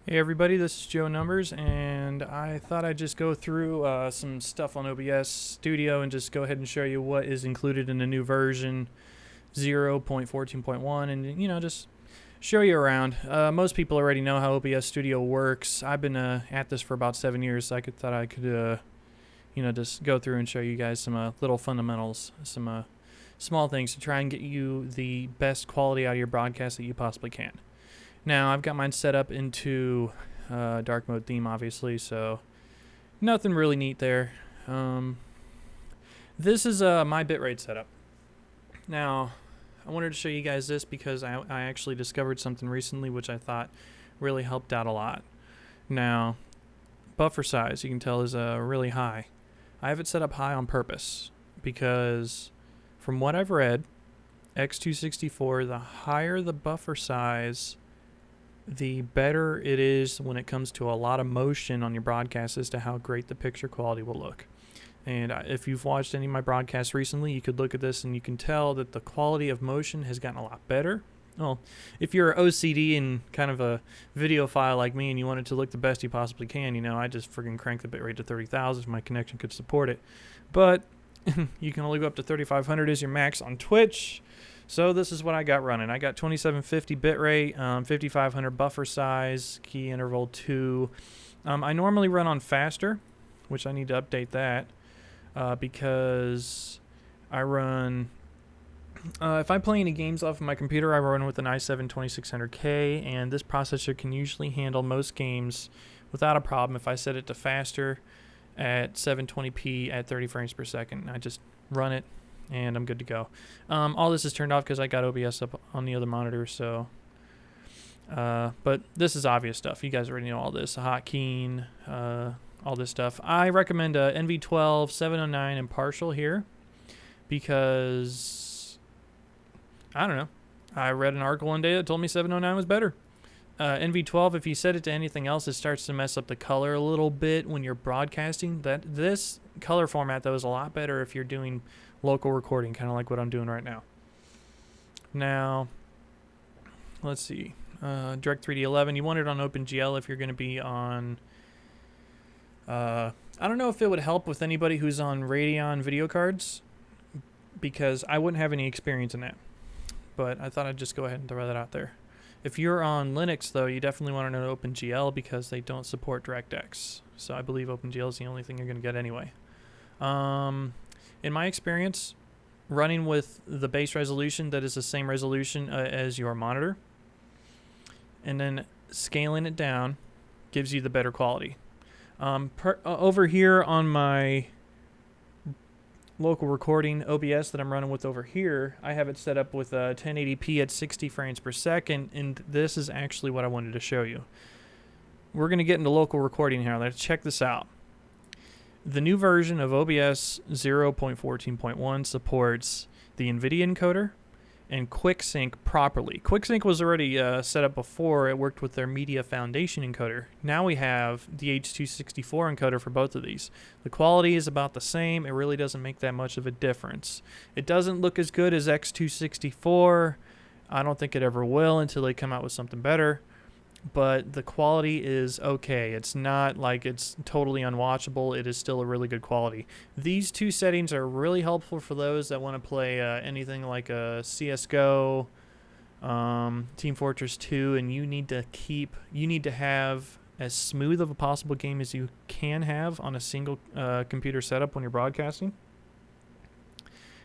Hey everybody, this is Joe Numbers, and I thought I'd just go through some stuff on OBS Studio and just go ahead and show you what is included in the new version 0.14.1 and, just show you around. Most people already know how OBS Studio works. I've been at this for about 7 years, so thought I could, just go through and show you guys some little fundamentals, some small things to try and get you the best quality out of your broadcast that you possibly can. Now, I've got mine set up into dark mode theme, obviously, so nothing really neat there. This is my bitrate setup. Now, I wanted to show you guys this because I actually discovered something recently which I thought really helped out a lot. Now, buffer size, you can tell, is really high. I have it set up high on purpose because from what I've read, X264, the higher the buffer size, the better it is when it comes to a lot of motion on your broadcast as to how great the picture quality will look. And if you've watched any of my broadcasts recently, you could look at this and you can tell that the quality of motion has gotten a lot better. Well, if you're OCD and kind of a videophile like me and you want it to look the best you possibly can, I just friggin' crank the bitrate to 30,000 if my connection could support it. But you can only go up to 3,500 as your max on Twitch. So this is what I got running. I got 2750 bitrate, 5500 buffer size, key interval 2. I normally run on faster, which I need to update that because I run... if I'm playing any games off of my computer, I run with an i7 2600K, and this processor can usually handle most games without a problem if I set it to faster at 720p at 30 frames per second. I just run it, and I'm good to go. All this is turned off because I got OBS up on the other monitor, so... but this is obvious stuff. You guys already know all this. Hotkeying, all this stuff. I recommend NV12, 709, and partial here because... I don't know. I read an article one day that told me 709 was better. NV12, if you set it to anything else, it starts to mess up the color a little bit when you're broadcasting. This color format, though, is a lot better if you're doing local recording, kind of like what I'm doing right now. Now, let's see. Direct 3D11, you want it on OpenGL if you're going to be on... I don't know if it would help with anybody who's on Radeon video cards, because I wouldn't have any experience in that. But I thought I'd just go ahead and throw that out there. If you're on Linux, though, you definitely want to know OpenGL because they don't support DirectX. So I believe OpenGL is the only thing you're going to get anyway. In my experience, running with the base resolution that is the same resolution as your monitor, and then scaling it down gives you the better quality. Over here on my local recording OBS that I'm running with over here, I have it set up with 1080p at 60 frames per second, and this is actually what I wanted to show you. We're going to get into local recording here. Let's check this out. The new version of OBS 0.14.1 supports the NVIDIA encoder and QuickSync properly. QuickSync was already set up before. It worked with their Media Foundation encoder. Now we have the H.264 encoder for both of these. The quality is about the same. It really doesn't make that much of a difference. It doesn't look as good as X264. I don't think it ever will until they come out with something better. But the quality is okay. It's not like it's totally unwatchable. It is still a really good quality. These two settings are really helpful for those that want to play anything like a CSGO, Team Fortress 2, and you need to have as smooth of a possible game as you can have on a single computer setup when you're broadcasting.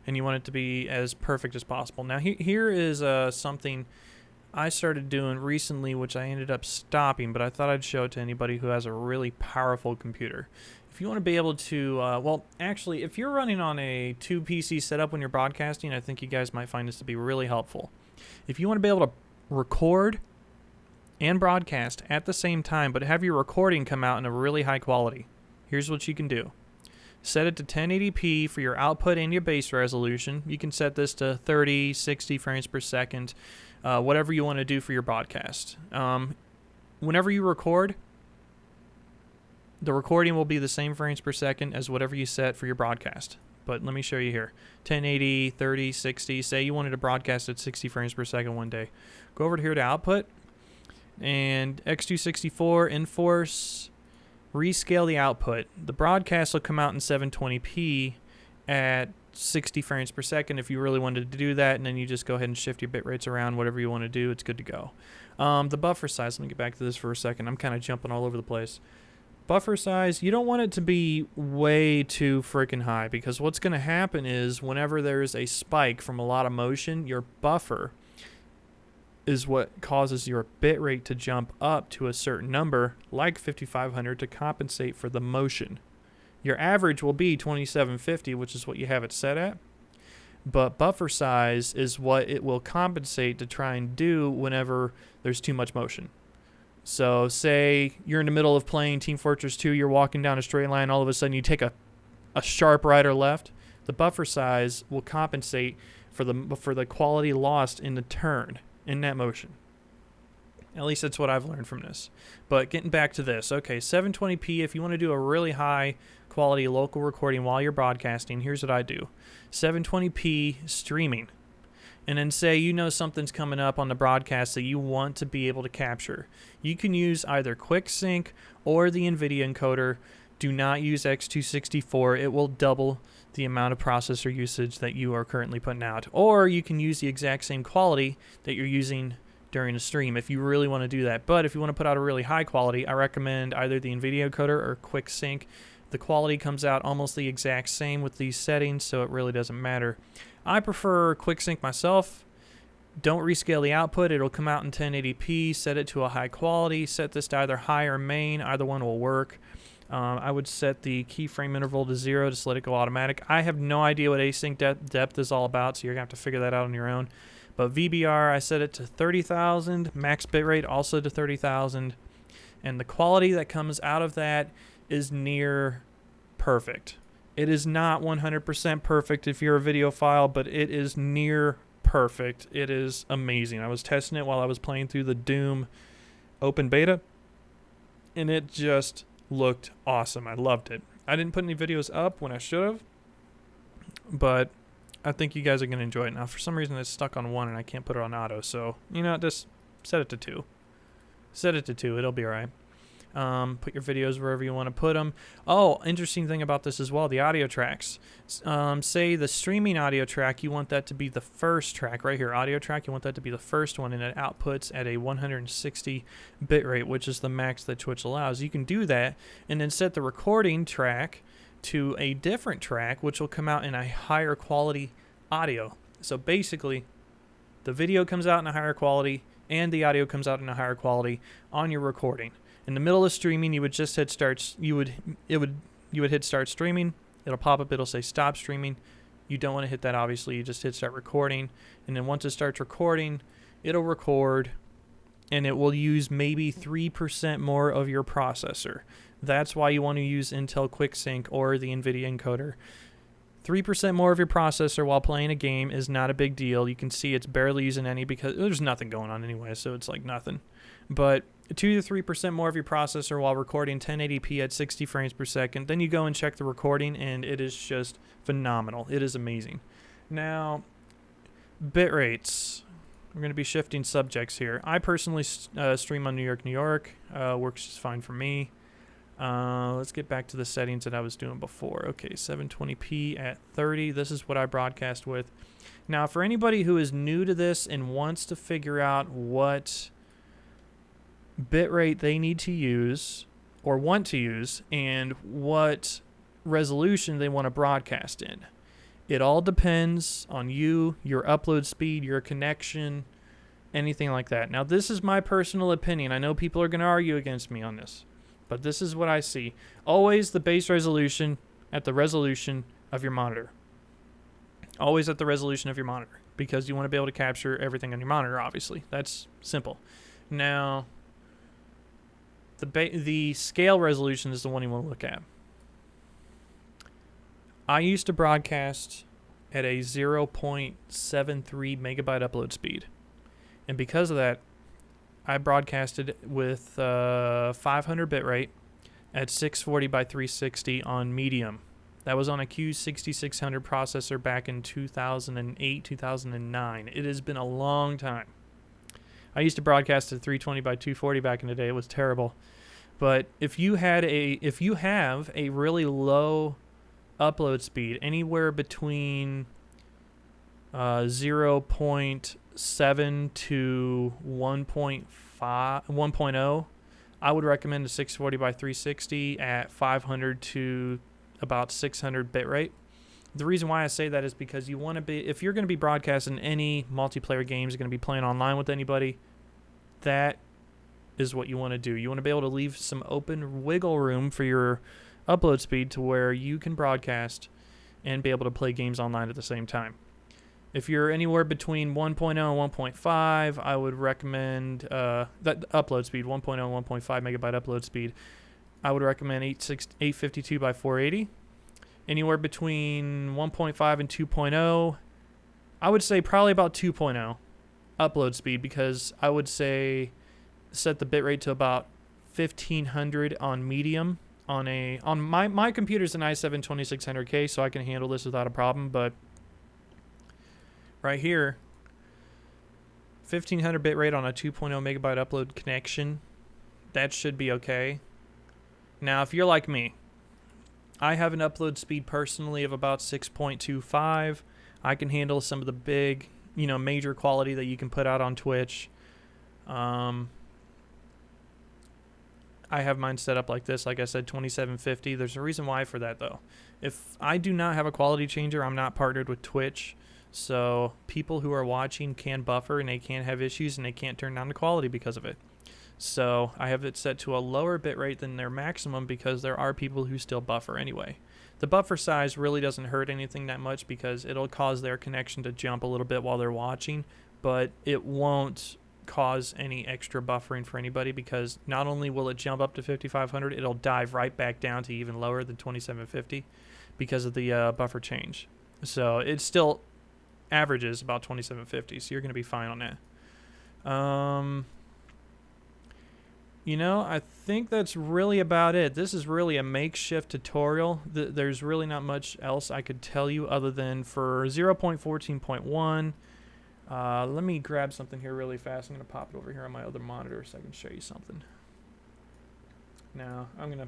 And you want it to be as perfect as possible. Now here is something I started doing recently, which I ended up stopping, but I thought I'd show it to anybody who has a really powerful computer. If you want to be able to, if you're running on a 2-PC setup when you're broadcasting, I think you guys might find this to be really helpful. If you want to be able to record and broadcast at the same time, but have your recording come out in a really high quality, here's what you can do. Set it to 1080p for your output and your base resolution. You can set this to 30, 60 frames per second. Whatever you want to do for your broadcast. Whenever you record, the recording will be the same frames per second as whatever you set for your broadcast. But let me show you here. 1080, 30, 60. Say you wanted to broadcast at 60 frames per second one day. Go over here to output. And X264 enforce rescale the output. The broadcast will come out in 720p at 60 frames per second if you really wanted to do that, and then you just go ahead and shift your bit rates around, whatever you want to do, it's good to go. The buffer size, let me get back to this for a second. I'm kind of jumping all over the place. Buffer size, you don't want it to be way too freaking high, because what's going to happen is whenever there's a spike from a lot of motion, your buffer is what causes your bit rate to jump up to a certain number, like 5500, to compensate for the motion. Your average will be 2750, which is what you have it set at. But buffer size is what it will compensate to try and do whenever there's too much motion. So say you're in the middle of playing Team Fortress 2, you're walking down a straight line, all of a sudden you take a sharp right or left. The buffer size will compensate for the quality lost in the turn, in that motion. At least that's what I've learned from this. But getting back to this, okay, 720p, if you want to do a really high quality local recording while you're broadcasting, here's what I do. 720p streaming. And then say you know something's coming up on the broadcast that you want to be able to capture. You can use either QuickSync or the NVIDIA encoder. Do not use X264. It will double the amount of processor usage that you are currently putting out. Or you can use the exact same quality that you're using during a stream if you really want to do that. But if you want to put out a really high quality, I recommend either the NVIDIA encoder or QuickSync. The quality comes out almost the exact same with these settings, so it really doesn't matter. I prefer QuickSync myself. Don't rescale the output. It'll come out in 1080p. Set it to a high quality. Set this to either high or main. Either one will work. I would set the keyframe interval to 0 to let it go automatic. I have no idea what async depth is all about, so you're going to have to figure that out on your own. But VBR, I set it to 30,000. Max bitrate also to 30,000. And the quality that comes out of that is near perfect. It is not 100% perfect if you're a videophile, but it is near perfect. It is amazing. I was testing it while I was playing through the Doom open beta, and it just looked awesome. I loved it. I didn't put any videos up when I should have, but I think you guys are going to enjoy it. Now, for some reason, it's stuck on 1, and I can't put it on auto, so, you know, just set it to 2. Set it to 2. It'll be all right. Put your videos wherever you want to put them. Oh, interesting thing about this as well, the audio tracks. Say the streaming audio track, you want that to be the first track right here, audio track, you want that to be the first one, and it outputs at a 160 bitrate, which is the max that Twitch allows. You can do that and then set the recording track to a different track, which will come out in a higher quality audio. So basically, the video comes out in a higher quality and the audio comes out in a higher quality on your recording. In the middle of streaming, you would just hit start. You would hit start streaming. It'll pop up. It'll say stop streaming. You don't want to hit that, obviously. You just hit start recording, and then once it starts recording, it'll record, and it will use maybe 3% more of your processor. That's why you want to use Intel QuickSync or the NVIDIA encoder. 3% more of your processor while playing a game is not a big deal. You can see it's barely using any because there's nothing going on anyway, so it's like nothing. But 2 to 3% more of your processor while recording 1080p at 60 frames per second. Then you go and check the recording, and it is just phenomenal. It is amazing. Now, bit rates. We're going to be shifting subjects here. I personally stream on New York. Works just fine for me. Let's get back to the settings that I was doing before. Okay, 720p at 30. This is what I broadcast with. Now, for anybody who is new to this and wants to figure out what bitrate they need to use or want to use and what resolution they want to broadcast in, it all depends on you, your upload speed, your connection, anything like that. Now, this is my personal opinion. I know people are going to argue against me on this, but this is what I see. Always the base resolution at the resolution of your monitor. Always at the resolution of your monitor, because you want to be able to capture everything on your monitor, obviously. That's simple. Now, the scale resolution is the one you want to look at. I used to broadcast at a 0.73 megabyte upload speed. And because of that, I broadcasted with 500 bitrate at 640 by 360 on medium. That was on a Q6600 processor back in 2008, 2009. It has been a long time. I used to broadcast at 320 by 240 back in the day. It was terrible. But if you have a really low upload speed, anywhere between 0.7 to 1.0, I would recommend a 640 by 360 at 500 to about 600 bitrate. The reason why I say that is because you want to be, if you're going to be broadcasting any multiplayer games, you're going to be playing online with anybody, that is what you want to do. You want to be able to leave some open wiggle room for your upload speed to where you can broadcast and be able to play games online at the same time. If you're anywhere between 1.0 and 1.5, I would recommend that upload speed, 1.0 and 1.5 megabyte upload speed. I would recommend 852 by 480. Anywhere between 1.5 and 2.0, I would say probably about 2.0 upload speed, because I would say set the bitrate to about 1500 on medium. On my computer's an i7 2600K, so I can handle this without a problem, but right here, 1500 bitrate on a 2.0 megabyte upload connection, that should be okay. Now, if you're like me, I have an upload speed personally of about 6.25. I can handle some of the big, major quality that you can put out on Twitch. I have mine set up like this, like I said, 2750. There's a reason why for that, though. If I do not have a quality changer, I'm not partnered with Twitch. So people who are watching can buffer, and they can have issues, and they can't turn down the quality because of it. So I have it set to a lower bitrate than their maximum, because there are people who still buffer anyway. The buffer size really doesn't hurt anything that much, because it'll cause their connection to jump a little bit while they're watching, but it won't cause any extra buffering for anybody, because not only will it jump up to 5500, it'll dive right back down to even lower than 2750 because of the buffer change. So it still averages about 2750, so you're going to be fine on that. I think that's really about it. This is really a makeshift tutorial. There's really not much else I could tell you other than for 0.14.1. Let me grab something here really fast. I'm going to pop it over here on my other monitor so I can show you something. Now, I'm going to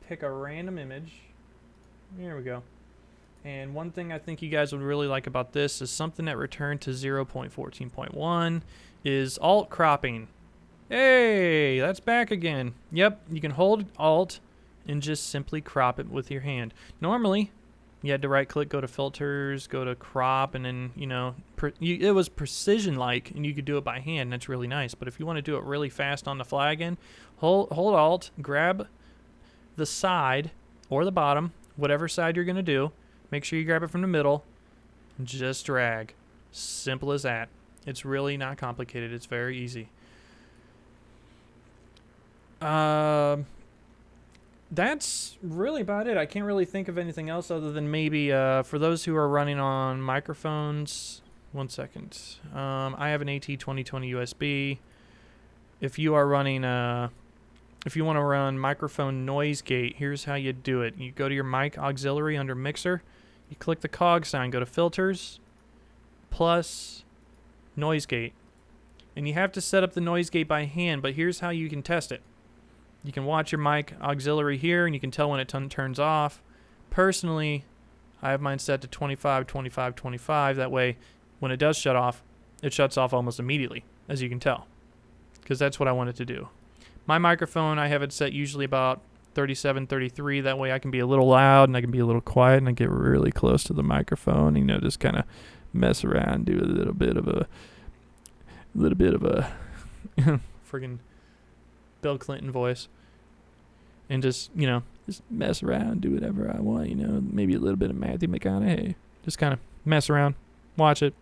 pick a random image. Here we go. And one thing I think you guys would really like about this is something that returned to 0.14.1 is alt cropping. Hey, that's back again. Yep, you can hold Alt and just simply crop it with your hand. Normally, you had to right-click, go to Filters, go to Crop, and then, it was precision-like, and you could do it by hand. That's really nice. But if you want to do it really fast on the fly again, hold Alt, grab the side or the bottom, whatever side you're going to do. Make sure you grab it from the middle, and just drag. Simple as that. It's really not complicated. It's very easy. That's really about it. I can't really think of anything else other than maybe for those who are running on microphones. 1 second. I have an AT2020 USB. If you are running, if you want to run microphone noise gate, here's how you do it. You go to your mic auxiliary under mixer. You click the cog sign. Go to filters, plus noise gate. And you have to set up the noise gate by hand, but here's how you can test it. You can watch your mic auxiliary here, and you can tell when it turns off. Personally, I have mine set to 25, 25, 25. That way, when it does shut off, it shuts off almost immediately, as you can tell, because that's what I want it to do. My microphone, I have it set usually about 37, 33. That way I can be a little loud, and I can be a little quiet, and I get really close to the microphone, just kind of mess around, do a little bit of a friggin' Bill Clinton voice, and just mess around, do whatever I want, maybe a little bit of Matthew McConaughey, just kind of mess around, watch it,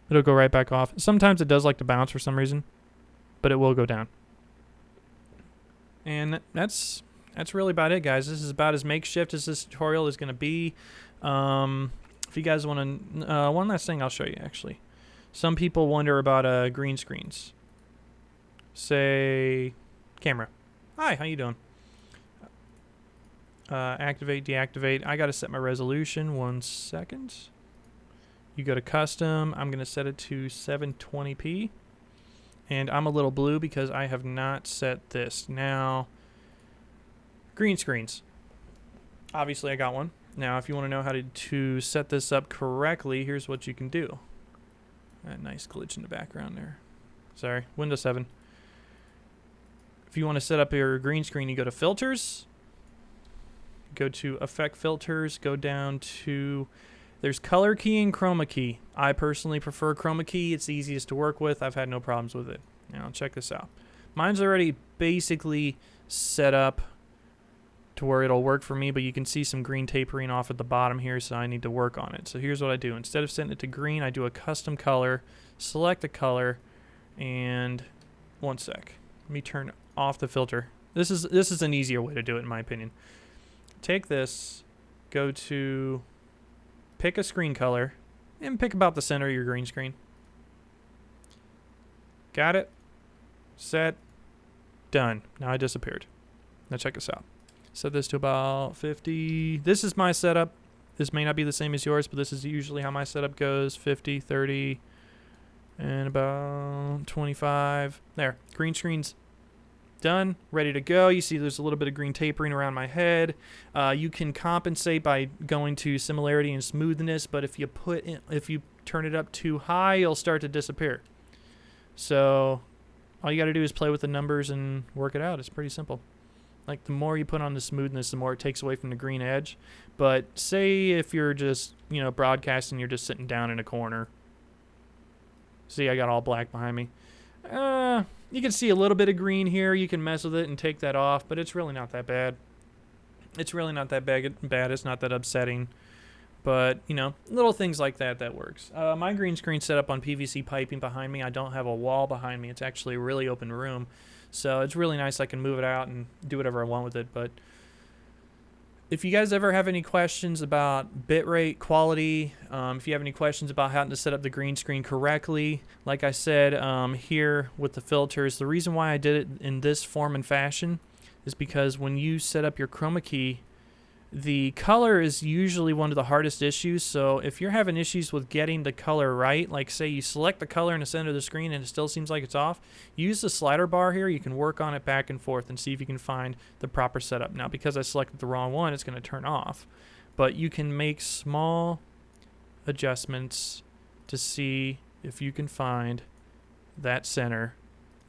it'll go right back off. Sometimes it does like to bounce for some reason, but it will go down. And that's really about it, guys. This is about as makeshift as this tutorial is going to be. If you guys want to, one last thing I'll show you, actually. Some people wonder about green screens. Say, camera. Hi, how you doing? Activate, deactivate. I got to set my resolution. 1 second. You go to custom. I'm going to set it to 720p. And I'm a little blue because I have not set this. Now, green screens. Obviously, I got one. Now, if you want to know how to set this up correctly, here's what you can do. A nice glitch in the background there. Sorry, Windows 7. If you want to set up your green screen, you go to Filters. Go to Effect Filters. Go down to... There's Color Key and Chroma Key. I personally prefer Chroma Key. It's the easiest to work with. I've had no problems with it. Now, check this out. Mine's already basically set up to where it'll work for me, but you can see some green tapering off at the bottom here, so I need to work on it. So here's what I do. Instead of setting it to green, I do a custom color, select a color, and one sec. Let me turn off the filter. This is an easier way to do it, in my opinion. Take this, go to pick a screen color, and pick about the center of your green screen. Got it? Set. Done. Now I disappeared. Now check this out. Set this to about 50. This is my setup. This may not be the same as yours, but this is usually how my setup goes. 50, 30, and about 25. There. Green screen's done. Ready to go. You see there's a little bit of green tapering around my head. You can compensate by going to similarity and smoothness, but if you turn it up too high, it'll start to disappear. So all you got to do is play with the numbers and work it out. It's pretty simple. Like, the more you put on the smoothness, the more it takes away from the green edge. But say if you're just, broadcasting, you're just sitting down in a corner. See, I got all black behind me. You can see a little bit of green here. You can mess with it and take that off, but it's really not that bad. It's really not that bad. It's not that upsetting. But, little things like that works. My green screen's set up on PVC piping behind me. I don't have a wall behind me. It's actually a really open room. So it's really nice. I can move it out and do whatever I want with it. But if you guys ever have any questions about bitrate quality, if you have any questions about how to set up the green screen correctly, like I said here with the filters, the reason why I did it in this form and fashion is because when you set up your chroma key, the color is usually one of the hardest issues. So if you're having issues with getting the color right, like say you select the color in the center of the screen and it still seems like it's off, use the slider bar here. You can work on it back and forth and see if you can find the proper setup. Now, because I selected the wrong one, it's going to turn off. But you can make small adjustments to see if you can find that center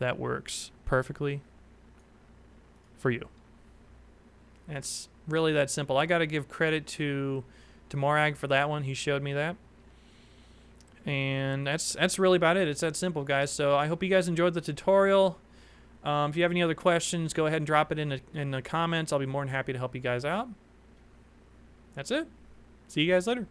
that works perfectly for you. And it's really that simple. I got to give credit to Morag for that one. He showed me that. And that's really about it. It's that simple, guys. So I hope you guys enjoyed the tutorial. If you have any other questions, go ahead and drop it in the comments. I'll be more than happy to help you guys out. That's it. See you guys later.